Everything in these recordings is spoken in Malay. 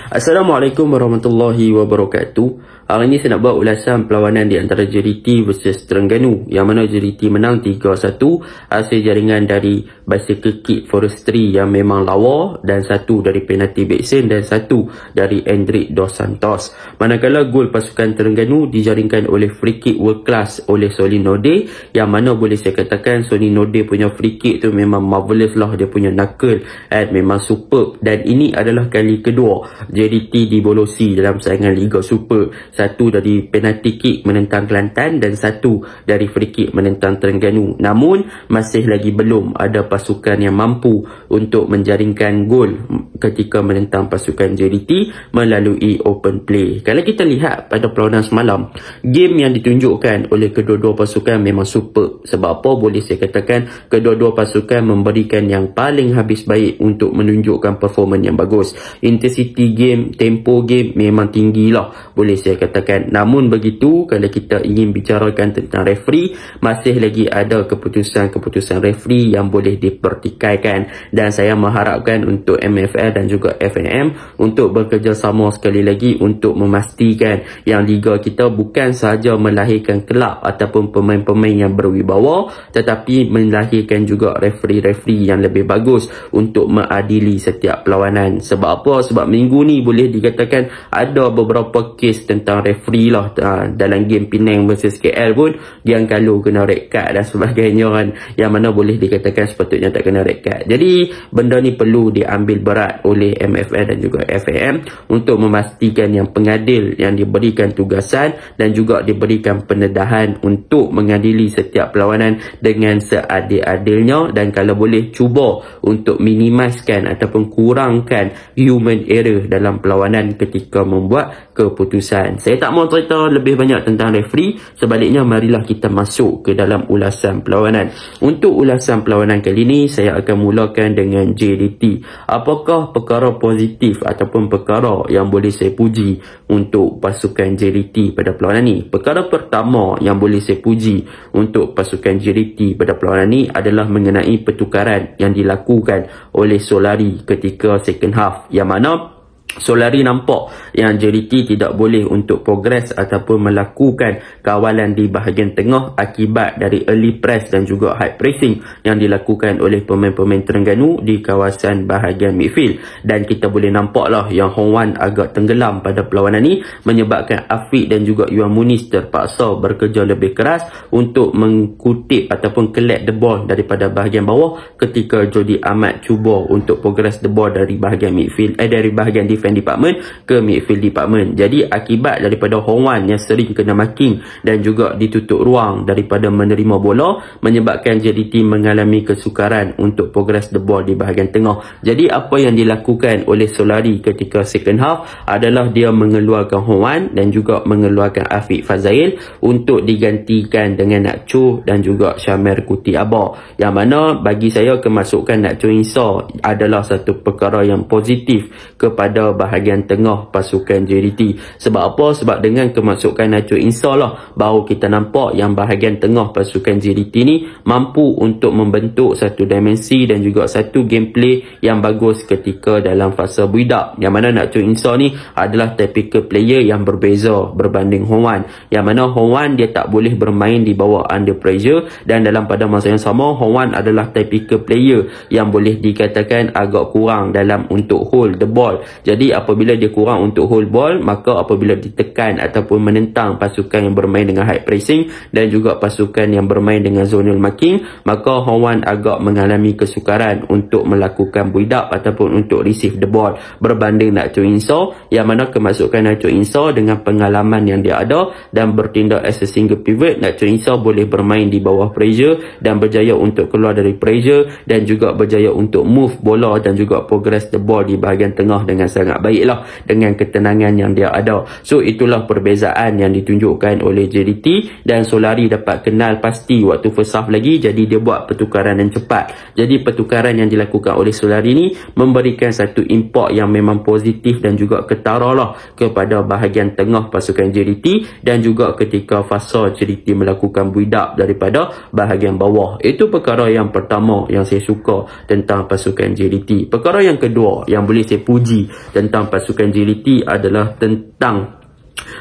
Assalamualaikum warahmatullahi wabarakatuh. Hari ini saya nak buat ulasan perlawanan di antara JDT versus Terengganu, yang mana JDT menang 3-1 hasil jaringan dari Bicycle Kick Forestry yang memang lawa, dan satu dari penalti Beksen dan satu dari Endrick Dos Santos. Manakala gol pasukan Terengganu dijaringkan oleh free kick world class oleh Solly Node, yang mana boleh saya katakan Solly Node punya free kick tu memang marvelous lah, dia punya knuckle memang superb, dan ini adalah kali kedua JDT dibolosi dalam saingan Liga Super. Satu dari penalti kick menentang Kelantan dan satu dari free kick menentang Terengganu. Namun masih lagi belum ada pasukan yang mampu untuk menjaringkan gol ketika menentang pasukan JDT melalui open play. Kalau kita lihat pada perlawanan semalam, game yang ditunjukkan oleh kedua-dua pasukan memang super. Sebab apa? Boleh saya katakan kedua-dua pasukan memberikan yang paling habis baik untuk menunjukkan performan yang bagus. Intensity game, tempo game memang tinggi lah, boleh saya katakan. Namun begitu, kalau kita ingin bicarakan tentang referee, masih lagi ada keputusan-keputusan referee yang boleh dipertikaikan, dan saya mengharapkan untuk MFL dan juga FNM untuk bekerjasama sekali lagi untuk memastikan yang liga kita bukan sahaja melahirkan kelab ataupun pemain-pemain yang berwibawa, tetapi melahirkan juga referee-referee yang lebih bagus untuk mengadili setiap perlawanan. Sebab apa? Sebab minggu ni boleh dikatakan ada beberapa kes tentang referee lah. Dalam game Penang versus KL pun Giang Kalau kena red card dan sebagainya kan, yang mana boleh dikatakan sepatutnya tak kena red card. Jadi benda ni perlu diambil berat oleh MFL dan juga FAM untuk memastikan yang pengadil yang diberikan tugasan dan juga diberikan pendedahan untuk mengadili setiap perlawanan dengan seadil-adilnya, dan kalau boleh cuba untuk minimiskan ataupun kurangkan human error dalam perlawanan ketika membuat keputusan. Saya tak mau cerita lebih banyak tentang referee, sebaliknya marilah kita masuk ke dalam ulasan perlawanan. Untuk ulasan perlawanan kali ini, saya akan mulakan dengan JDT. Apakah perkara positif ataupun perkara yang boleh saya puji untuk pasukan JDT pada perlawanan ini? Perkara pertama yang boleh saya puji untuk pasukan JDT pada perlawanan ini adalah mengenai pertukaran yang dilakukan oleh Solari ketika second half, yang mana Solari nampak yang JDT tidak boleh untuk progres ataupun melakukan kawalan di bahagian tengah akibat dari early press dan juga high pressing yang dilakukan oleh pemain-pemain Terengganu di kawasan bahagian midfield. Dan kita boleh nampak lah yang Hong Wan agak tenggelam pada perlawanan ini, menyebabkan Afiq dan juga Yuan Muniz terpaksa bekerja lebih keras untuk mengutip ataupun collect the ball daripada bahagian bawah ketika Jody Ahmad cuba untuk progress the ball dari bahagian midfield, dari bahagian defense department ke midfield department. Jadi akibat daripada Hong Wan yang sering kena marking dan juga ditutup ruang daripada menerima bola, menyebabkan JDT mengalami kesukaran untuk progress the ball di bahagian tengah. Jadi apa yang dilakukan oleh Solari ketika second half adalah dia mengeluarkan Hong Wan dan juga mengeluarkan Afiq Fazail untuk digantikan dengan Nakcho dan juga Syamir Kuti Abah, yang mana bagi saya kemasukan Nakcho Insha adalah satu perkara yang positif kepada bahagian tengah pasukan JDT. Sebab apa? Sebab dengan kemasukan Nacho Insha lah baru kita nampak yang bahagian tengah pasukan JDT ni mampu untuk membentuk satu dimensi dan juga satu gameplay yang bagus ketika dalam fasa build-up, yang mana Nacho Insha ni adalah typical player yang berbeza berbanding Hong Wan, yang mana Hong Wan dia tak boleh bermain di bawah under pressure, dan dalam pada masa yang sama Hong Wan adalah typical player yang boleh dikatakan agak kurang dalam untuk hold the ball. Jadi apabila dia kurang untuk hold ball, maka apabila ditekan ataupun menentang pasukan yang bermain dengan high pressing dan juga pasukan yang bermain dengan zonal marking, maka Hong Wan agak mengalami kesukaran untuk melakukan build up ataupun untuk receive the ball berbanding Nakcho Insha, yang mana kemasukan Nakcho Insha dengan pengalaman yang dia ada dan bertindak as a single pivot, Nakcho Insha boleh bermain di bawah pressure dan berjaya untuk keluar dari pressure dan juga berjaya untuk move bola dan juga progress the ball di bahagian tengah dengan sangat baiklah dengan ketenangan yang dia ada. So itulah perbezaan yang ditunjukkan oleh JDT, dan Solari dapat kenal pasti waktu first half lagi, jadi dia buat pertukaran yang cepat. Jadi pertukaran yang dilakukan oleh Solari ni memberikan satu import yang memang positif dan juga ketara lah kepada bahagian tengah pasukan JDT, dan juga ketika fasa JDT melakukan build up daripada bahagian bawah. Itu perkara yang pertama yang saya suka tentang pasukan JDT. Perkara yang kedua yang boleh saya puji tentang pasukan JDT adalah tentang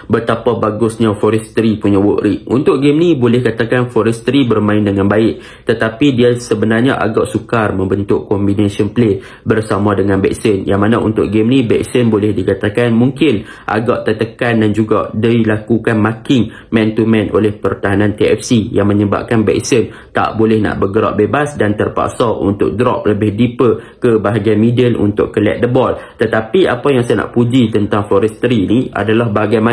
betapa bagusnya Forestry punya work rate. Untuk game ni boleh katakan Forestry bermain dengan baik, tetapi dia sebenarnya agak sukar membentuk combination play bersama dengan backsen, yang mana untuk game ni backsen boleh dikatakan mungkin agak tertekan dan juga dilakukan marking man to man oleh pertahanan TFC, yang menyebabkan backsen tak boleh nak bergerak bebas dan terpaksa untuk drop lebih deeper ke bahagian middle untuk collect the ball. Tetapi apa yang saya nak puji tentang Forestry ni adalah bagaimana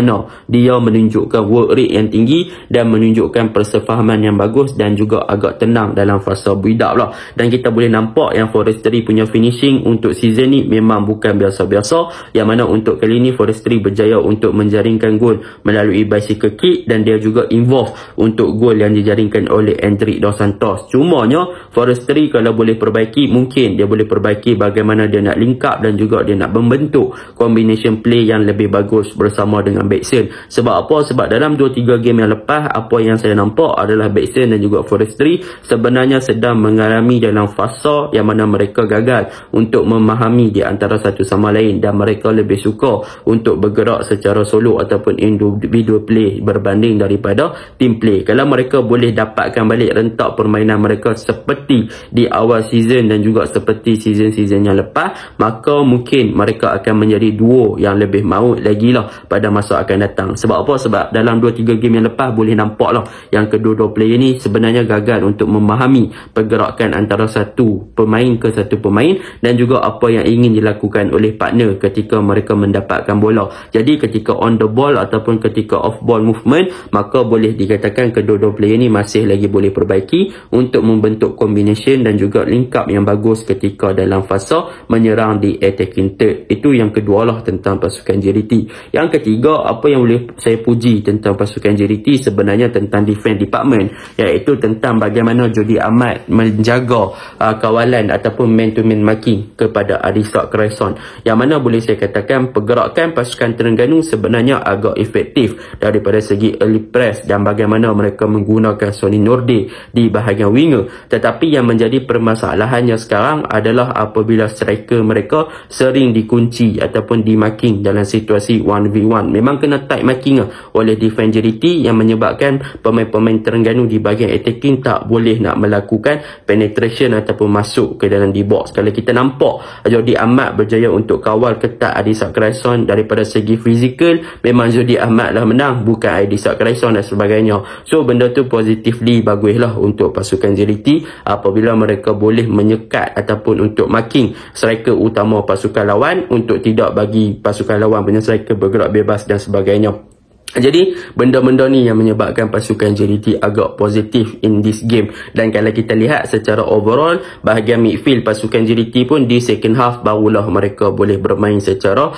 dia menunjukkan work rate yang tinggi dan menunjukkan persefahaman yang bagus dan juga agak tenang dalam fasa build up lah. Dan kita boleh nampak yang Forestry punya finishing untuk season ni memang bukan biasa-biasa, yang mana untuk kali ni Forestry berjaya untuk menjaringkan gol melalui bicycle kick, dan dia juga involve untuk gol yang dijaringkan oleh Endrick Dos Santos. Cumanya Forestry kalau boleh perbaiki, mungkin dia boleh perbaiki bagaimana dia nak link up dan juga dia nak membentuk combination play yang lebih bagus bersama dengan backsen. Sebab apa? Sebab dalam 2-3 game yang lepas, apa yang saya nampak adalah backsen dan juga Forestry sebenarnya sedang mengalami dalam fasa yang mana mereka gagal untuk memahami di antara satu sama lain, dan mereka lebih suka untuk bergerak secara solo ataupun individual play berbanding daripada team play. Kalau mereka boleh dapatkan balik rentak permainan mereka seperti di awal season dan juga seperti season-season yang lepas, maka mungkin mereka akan menjadi duo yang lebih maut lagi lah pada masa akan datang. Sebab apa? Sebab dalam 2-3 game yang lepas boleh nampak lah yang kedua-dua player ni sebenarnya gagal untuk memahami pergerakan antara satu pemain ke satu pemain dan juga apa yang ingin dilakukan oleh partner ketika mereka mendapatkan bola. Jadi ketika on the ball ataupun ketika off ball movement, maka boleh dikatakan kedua-dua player ni masih lagi boleh perbaiki untuk membentuk combination dan juga link up yang bagus ketika dalam fasa menyerang di attacking third. Itu yang kedua lah tentang pasukan JDT. Yang ketiga, apa yang boleh saya puji tentang pasukan JDT sebenarnya tentang defense department, iaitu tentang bagaimana Jody Ahmad menjaga kawalan ataupun man to man marking kepada Adisak Krason, yang mana boleh saya katakan pergerakan pasukan Terengganu sebenarnya agak efektif daripada segi early press dan bagaimana mereka menggunakan Sonny Norde di bahagian winger. Tetapi yang menjadi permasalahannya sekarang adalah apabila striker mereka sering dikunci ataupun di marking dalam situasi 1v1. Memang kena tight marking oleh defense JDT, yang menyebabkan pemain-pemain Terengganu di bahagian attacking tak boleh nak melakukan penetration ataupun masuk ke dalam D-box. Kalau kita nampak Jody Ahmad berjaya untuk kawal ketat Adisak Krason daripada segi fizikal, memang Jody Ahmad lah menang, bukan Adisak Krason dan sebagainya. So benda tu positively bagus lah untuk pasukan JDT apabila mereka boleh menyekat ataupun untuk marking striker utama pasukan lawan untuk tidak bagi pasukan lawan punya striker bergerak bebas dan sebagainya. Jadi benda-benda ni yang menyebabkan pasukan JDT agak positif in this game. Dan kalau kita lihat secara overall, bahagian midfield pasukan JDT pun di second half barulah mereka boleh bermain secara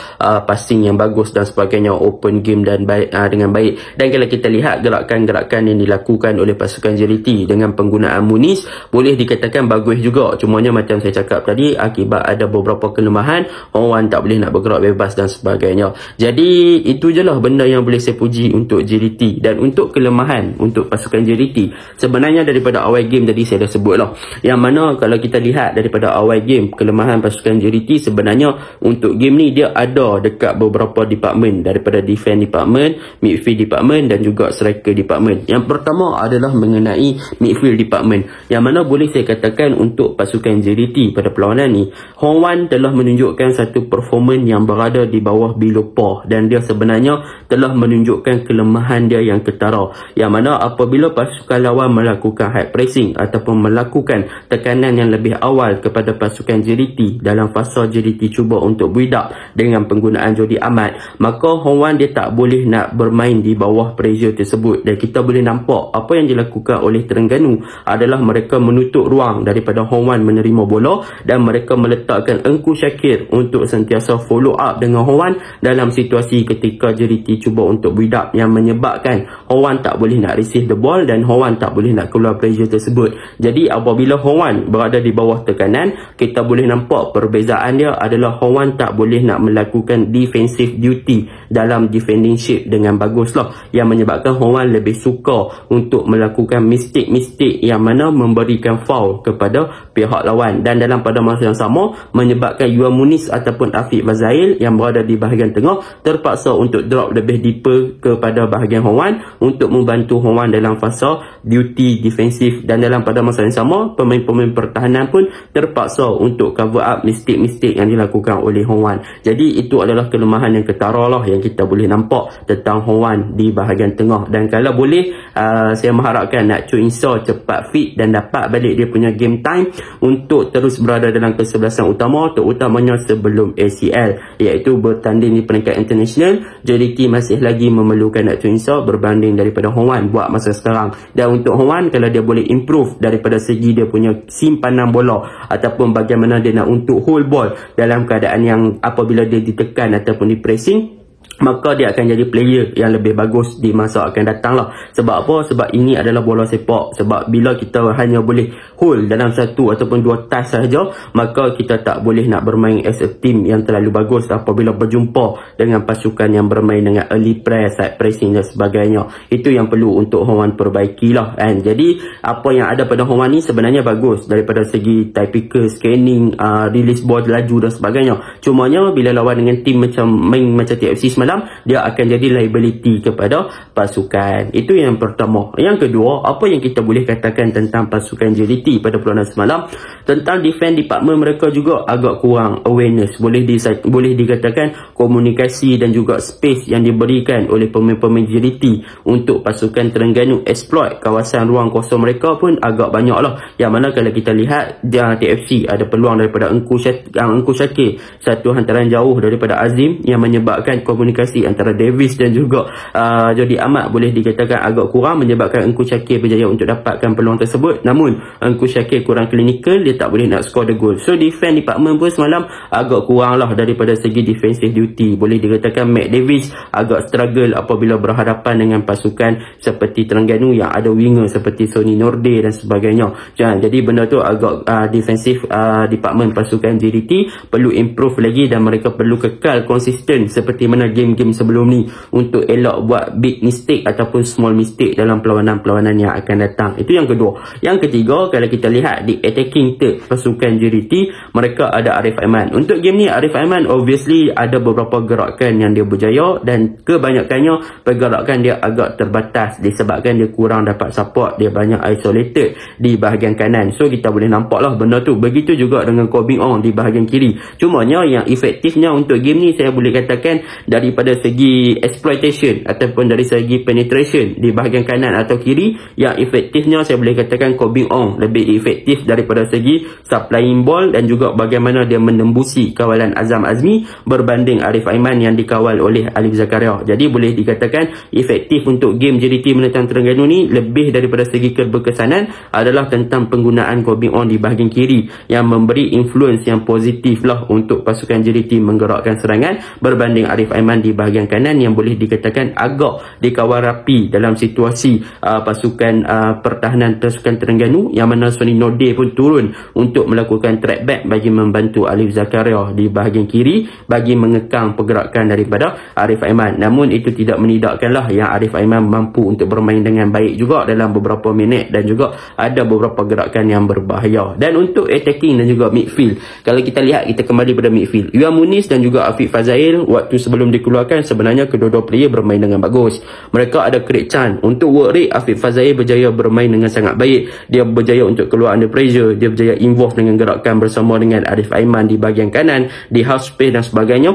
passing yang bagus dan sebagainya, open game dan baik, dengan baik. Dan kalau kita lihat gerakan-gerakan yang dilakukan oleh pasukan JDT dengan penggunaan Muniz, boleh dikatakan bagus juga. Cumanya macam saya cakap tadi, akibat ada beberapa kelemahan, orang tak boleh nak bergerak bebas dan sebagainya. Jadi itu je lah benda yang boleh saya puji untuk JDT. Dan untuk kelemahan untuk pasukan JDT, sebenarnya daripada awal game tadi saya dah sebut lah, yang mana kalau kita lihat daripada awal game, kelemahan pasukan JDT sebenarnya untuk game ni dia ada dekat beberapa department, daripada defense department, midfield department dan juga striker department. Yang pertama adalah mengenai midfield department, yang mana boleh saya katakan untuk pasukan JDT pada perlawanan ni, Hong Wan telah menunjukkan satu performance yang berada di bawah below par, dan dia sebenarnya telah menunjukkan kelemahan dia yang ketara, yang mana apabila pasukan lawan melakukan high pressing ataupun melakukan tekanan yang lebih awal kepada pasukan JDT dalam fasa JDT cuba untuk build up dengan penggunaan Jody Ahmad, maka Hong Wan dia tak boleh nak bermain di bawah pressure tersebut. Dan kita boleh nampak apa yang dilakukan oleh Terengganu adalah mereka menutup ruang daripada Hong Wan menerima bola, dan mereka meletakkan Engku Syakir untuk sentiasa follow up dengan Hong Wan dalam situasi ketika JDT cuba untuk build up yang menyebabkan Hong Wan tak boleh nak receive the ball dan Hong Wan tak boleh nak keluar pressure tersebut. Jadi apabila Hong Wan berada di bawah tekanan, kita boleh nampak perbezaan dia adalah Hong Wan tak boleh nak melakukan defensive duty dalam defending shape dengan bagus lah, yang menyebabkan Hong Wan lebih suka untuk melakukan mistake-mistake yang mana memberikan foul kepada pihak lawan, dan dalam pada masa yang sama menyebabkan Yuan Muniz ataupun Afiq Fazail yang berada di bahagian tengah terpaksa untuk drop lebih deeper kepada bahagian Hong Wan untuk membantu Hong Wan dalam fasa duty defensif, dan dalam pada masa yang sama pemain-pemain pertahanan pun terpaksa untuk cover up mistake-mistake yang dilakukan oleh Hong Wan. Jadi itu adalah kelemahan yang ketara lah yang kita boleh nampak tentang Hong Wan di bahagian tengah. Dan kalau boleh saya mengharapkan Nak Choo In-saw cepat fit dan dapat balik dia punya game time untuk terus berada dalam kesebelasan utama, terutamanya sebelum ACL, iaitu bertanding di peringkat international. JDT masih lagi memerlukan Nak Choo In-saw berbanding daripada Hong Wan buat masa sekarang. Dan untuk Hong Wan, kalau dia boleh improve daripada segi dia punya simpanan bola ataupun bagaimana dia nak untuk hold ball dalam keadaan yang apabila dia ditekan ataupun di pressing, maka dia akan jadi player yang lebih bagus di masa akan datang lah. Sebab apa? Sebab ini adalah bola sepak. Sebab bila kita hanya boleh hold dalam satu ataupun dua touch sahaja, maka kita tak boleh nak bermain as a team yang terlalu bagus apabila berjumpa dengan pasukan yang bermain dengan early press, side pressing dan sebagainya. Itu yang perlu untuk Hong Wan perbaiki lah kan. Jadi apa yang ada pada Hong Wan ni sebenarnya bagus daripada segi typical scanning, release ball laju dan sebagainya. Cumanya bila lawan dengan team macam TFC semalam, dia akan jadi liability kepada pasukan. Itu yang pertama. Yang kedua, apa yang kita boleh katakan tentang pasukan JDT pada perlawanan semalam, tentang defense department mereka juga agak kurang awareness. Boleh dikatakan komunikasi dan juga space yang diberikan oleh pemain-pemain JDT untuk pasukan Terengganu exploit kawasan ruang kosong mereka pun agak banyak lah. Yang mana kalau kita lihat TFC ada peluang daripada Engku Syakir, satu hantaran jauh daripada Azim, yang menyebabkan komunikasi antara Davis dan juga Jody Ahmad boleh dikatakan agak kurang, menyebabkan Engku Syakir berjaya untuk dapatkan peluang tersebut. Namun Engku Syakir kurang klinikal, dia tak boleh nak score the goal. So defense department pun semalam agak kurang lah daripada segi defensive duty. Boleh dikatakan Matt Davis agak struggle apabila berhadapan dengan pasukan seperti Terengganu yang ada winger seperti Sonny Norde dan sebagainya. Jadi benda tu agak defensive department pasukan JDT perlu improve lagi, dan mereka perlu kekal konsisten seperti mana game-game sebelum ni untuk elak buat big mistake ataupun small mistake dalam perlawanan-perlawanan yang akan datang. Itu yang kedua. Yang ketiga, kalau kita lihat di attacking third pasukan JDT, mereka ada Arif Aiman. Untuk game ni Arif Aiman obviously ada beberapa gerakan yang dia berjaya, dan kebanyakannya pergerakan dia agak terbatas disebabkan dia kurang dapat support, dia banyak isolated di bahagian kanan. So kita boleh nampak lah benda tu. Begitu juga dengan Koh Beng Ong di bahagian kiri. Cumanya yang efektifnya untuk game ni saya boleh katakan daripada segi exploitation ataupun dari segi penetration di bahagian kanan atau kiri, yang efektifnya saya boleh katakan Koh Beng Ong lebih efektif daripada segi supplying ball dan juga bagaimana dia menembusi kawalan Azam Azmi berbanding Arif Aiman yang dikawal oleh Alif Zakaria. Jadi boleh dikatakan efektif untuk game JDT menentang Terengganu ni lebih daripada segi keberkesanan adalah tentang penggunaan Koh Beng Ong di bahagian kiri, yang memberi influence yang positif lah untuk pasukan JDT menggerakkan serangan berbanding Arif Aiman di bahagian kanan yang boleh dikatakan agak dikawal rapi dalam situasi pasukan pertahanan pasukan Terengganu, yang mana Sonny Norde pun turun untuk melakukan track back bagi membantu Alif Zakaria di bahagian kiri bagi mengekang pergerakan daripada Arif Aiman. Namun itu tidak menidakkanlah yang Arif Aiman mampu untuk bermain dengan baik juga dalam beberapa minit, dan juga ada beberapa gerakan yang berbahaya. Dan untuk attacking dan juga midfield, kalau kita lihat, kita kembali pada midfield, Yuan Muniz dan juga Afiq Fazail waktu sebelum dikeluarkan sebenarnya kedua-dua player bermain dengan bagus. Mereka ada create chance. Untuk work rate, Afiq Fazail berjaya bermain dengan sangat baik. Dia berjaya untuk keluar under pressure, dia berjaya involve dengan gerakan bersama dengan Arif Aiman di bahagian kanan, di half space dan sebagainya.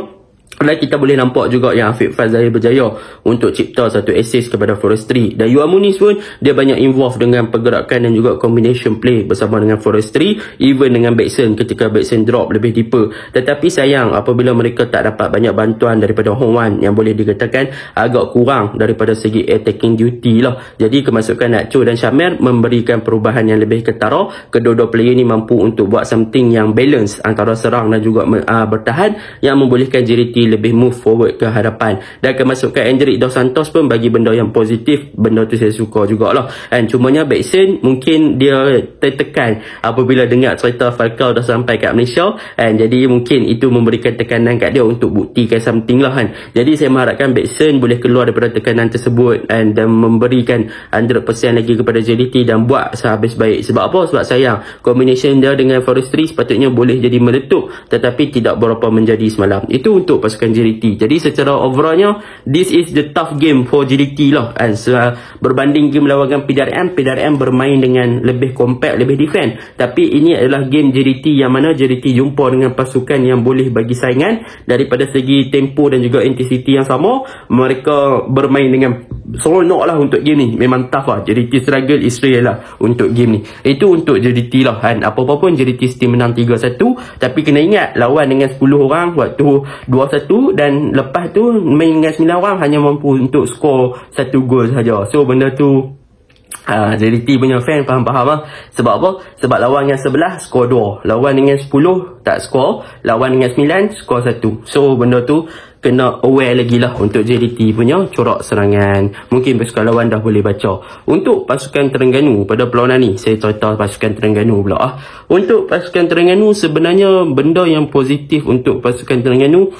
Dan kita boleh nampak juga yang Afiq Fazail berjaya untuk cipta satu assist kepada Forestry. Dan Yuan Muniz pun dia banyak involve dengan pergerakan dan juga combination play bersama dengan Forestry, even dengan Backson ketika Backson drop lebih deeper. Tetapi sayang apabila mereka tak dapat banyak bantuan daripada Hong Wan, yang boleh dikatakan agak kurang daripada segi attacking duty lah. Jadi kemasukan Nak Choo dan Syamir memberikan perubahan yang lebih ketara. Kedua-dua player ni mampu untuk buat something yang balance antara serang dan juga bertahan, yang membolehkan JDT lebih move forward ke hadapan. Dan kemasukan Endrick Dos Santos pun bagi benda yang positif, benda tu saya suka jugalah. And cumanya Beksen mungkin dia tertekan apabila dengar cerita Falcao dah sampai kat Malaysia, and jadi mungkin itu memberikan tekanan kat dia untuk buktikan something lah kan. Jadi saya mengharapkan Beksen boleh keluar daripada tekanan tersebut dan memberikan 100% lagi kepada JDT dan buat sehabis baik. Sebab apa? Sebab sayang combination dia dengan Forestry sepatutnya boleh jadi meletup, tetapi tidak berapa menjadi semalam. Itu untuk pasukan JDT. Jadi secara overallnya, this is the tough game for JDT lah. And berbanding game lawan PDRM bermain dengan lebih compact, lebih defend. Tapi ini adalah game JDT yang mana JDT jumpa dengan pasukan yang boleh bagi saingan daripada segi tempo dan juga intensity yang sama. Mereka bermain dengan seronok lah untuk game ni. Memang tough lah. JDT struggle Israel lah untuk game ni. Itu untuk JDT lah. Dan apa-apa pun JDT still menang 3-1. Tapi kena ingat lawan dengan 10 orang waktu 2-1, dan lepas tu main dengan 9 orang hanya mampu untuk skor 1 gol saja. So benda tu JDT punya fan faham-faham lah. Sebab apa? Sebab lawan dengan 11 skor 2, lawan dengan 10 tak skor, lawan dengan 9 skor 1. So benda tu kena aware lagi lah untuk JDT punya corak serangan. Mungkin pasukan lawan dah boleh baca. Untuk pasukan Terengganu pada perlawanan ni, saya cerita pasukan Terengganu pula. Untuk pasukan Terengganu sebenarnya benda yang positif untuk pasukan Terengganu,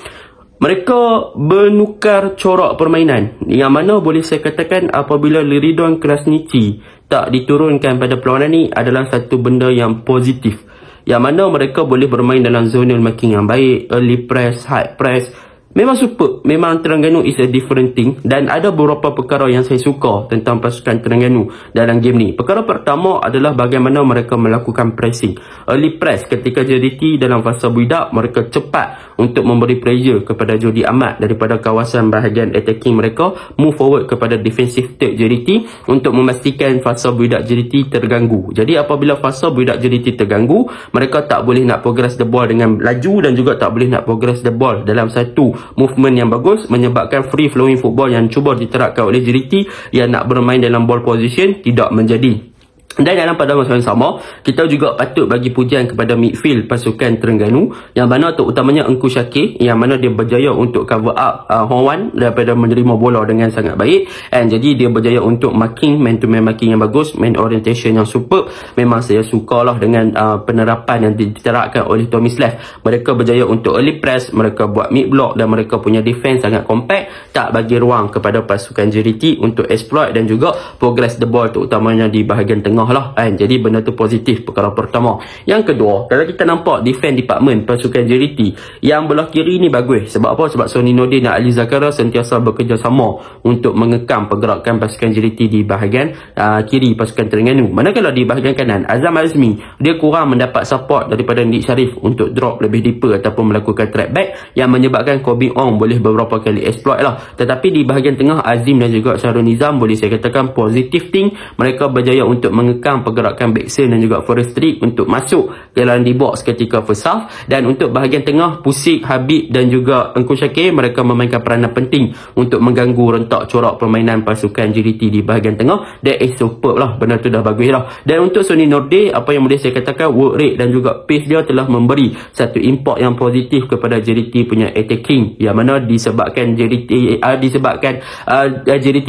mereka menukar corak permainan, yang mana boleh saya katakan apabila Liridon Krasniqi tak diturunkan pada perlawanan ni adalah satu benda yang positif, yang mana mereka boleh bermain dalam zonal marking yang baik, early press, hard press. Memang super. Memang Terengganu is a different thing. Dan ada beberapa perkara yang saya suka tentang pasukan Terengganu dalam game ni. Perkara pertama adalah bagaimana mereka melakukan pressing. Early press ketika JDT dalam fasa build-up, mereka cepat untuk memberi pressure kepada Jody Ahmad daripada kawasan bahagian attacking mereka, move forward kepada defensive third JDT untuk memastikan fasa build-up JDT terganggu. Jadi apabila fasa build-up JDT terganggu, mereka tak boleh nak progress the ball dengan laju dan juga tak boleh nak progress the ball dalam satu movement yang bagus, menyebabkan free flowing football yang cuba diterapkan oleh JDT yang nak bermain dalam ball position tidak menjadi. Dan dalam pada masa yang sama, kita juga patut bagi pujian kepada midfield pasukan Terengganu, yang mana terutamanya Engku Syakir, yang mana dia berjaya untuk cover up Hong daripada menerima bola dengan sangat baik. And jadi dia berjaya untuk marking, man to man marking yang bagus, man orientation yang superb. Memang saya sukalah dengan penerapan yang diterapkan oleh Tommy Slav. Mereka berjaya untuk early press, mereka buat mid block dan mereka punya defense sangat compact, tak bagi ruang kepada pasukan JDT untuk exploit dan juga progress the ball terutamanya di bahagian tengah lah kan. Jadi benda tu positif, perkara pertama. Yang kedua, kalau kita nampak defense department pasukan JDT yang belah kiri ni bagus. Sebab apa? Sebab Sony Nordin dan Ali Zakaria sentiasa bekerjasama untuk mengekang pergerakan pasukan JDT di bahagian kiri pasukan Terengganu. Manakala di bahagian kanan, Azam Azmi dia kurang mendapat support daripada Nick Sharif untuk drop lebih deeper ataupun melakukan track back, yang menyebabkan Kobe Ong boleh beberapa kali exploit lah. Tetapi di bahagian tengah, Azim dan juga Syarul Nizam boleh saya katakan positive thing. Mereka berjaya untuk mengekang pergerakan Beksen dan juga Forestry untuk masuk ke dalam di box ketika first half. Dan untuk bahagian tengah, Pusik, Habib dan juga Engku Syakir, mereka memainkan peranan penting untuk mengganggu rentak corak permainan pasukan JDT di bahagian tengah. That is superb lah, benda tu dah bagus lah. Dan untuk Sony Nordin, apa yang boleh saya katakan, work rate dan juga pace dia telah memberi satu impact yang positif kepada JDT punya attacking, yang mana disebabkan JDT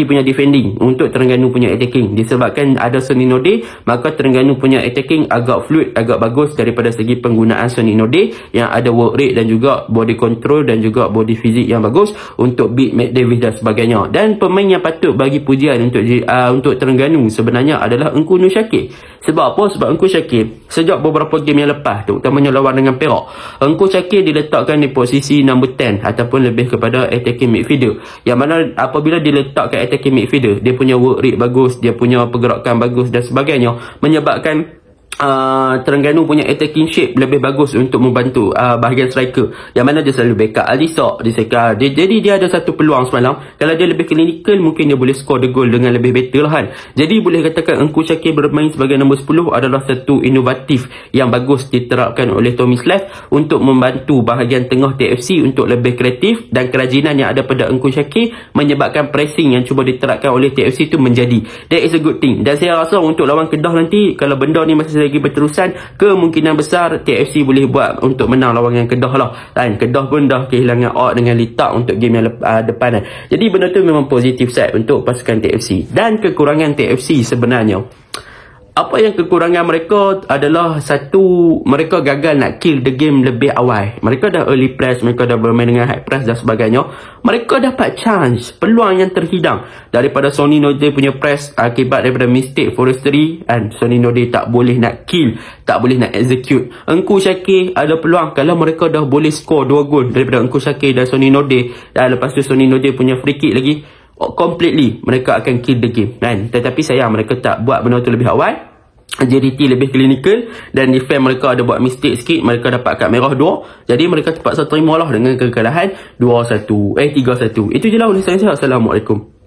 punya defending untuk Terengganu punya attacking. Disebabkan ada Sony Nordin, maka Terengganu punya attacking agak fluid, agak bagus daripada segi penggunaan Sony Nordin yang ada work rate dan juga body control dan juga body fizik yang bagus untuk beat Matt Davis dan sebagainya. Dan pemain yang patut bagi pujian untuk Terengganu sebenarnya adalah Engku Nur Syakir. Sebab apa? Sebab Engku Syakir sejak beberapa game yang lepas, terutamanya lawan dengan Perak, Engku Syakir diletakkan di posisi number 10 ataupun lebih kepada attacking midfielder, yang mana apabila diletakkan attacking midfielder, dia punya work rate bagus, dia punya pergerakan bagus dan sebagainya, menyebabkan Terengganu punya attacking shape lebih bagus untuk membantu bahagian striker, yang mana dia selalu backup Alisak di sekar. Jadi dia ada satu peluang semalam. Kalau dia lebih clinical, mungkin dia boleh score the goal dengan lebih better lah kan. Jadi boleh katakan Engku Syakir bermain sebagai nombor 10 adalah satu inovatif yang bagus diterapkan oleh Tommy Slav untuk membantu bahagian tengah TFC untuk lebih kreatif, dan kerajinan yang ada pada Engku Syakir menyebabkan pressing yang cuba diterapkan oleh TFC itu menjadi. That is a good thing. Dan saya rasa untuk lawan Kedah nanti, kalau benda ni masih lagi berterusan, kemungkinan besar TFC boleh buat untuk menang lawan dengan Kedah lah. Dan Kedah pun dah kehilangan out dengan Litak untuk game yang depan. Jadi benda tu memang positif side untuk pasukan TFC. Dan kekurangan TFC sebenarnya, apa yang kekurangan mereka adalah satu, mereka gagal nak kill the game lebih awal. Mereka dah early press, mereka dah bermain dengan high press dan sebagainya. Mereka dapat chance, peluang yang terhidang daripada Sonny Node punya press akibat daripada mistake Forestry, and Sonny Node tak boleh nak kill, tak boleh nak execute. Engku Syakir ada peluang kalau mereka dah boleh score 2 gol daripada Engku Syakir dan Sonny Node, dan lepas tu Sonny Node punya free kick lagi, completely mereka akan kill the game kan. Tetapi sayang mereka tak buat benda tu lebih awal. JDT lebih clinical dan defend mereka ada buat mistake sikit, mereka dapat kad merah 2. Jadi mereka terpaksa terima lah dengan kekalahan 3-1. Itu je lah oleh saya. Assalamualaikum.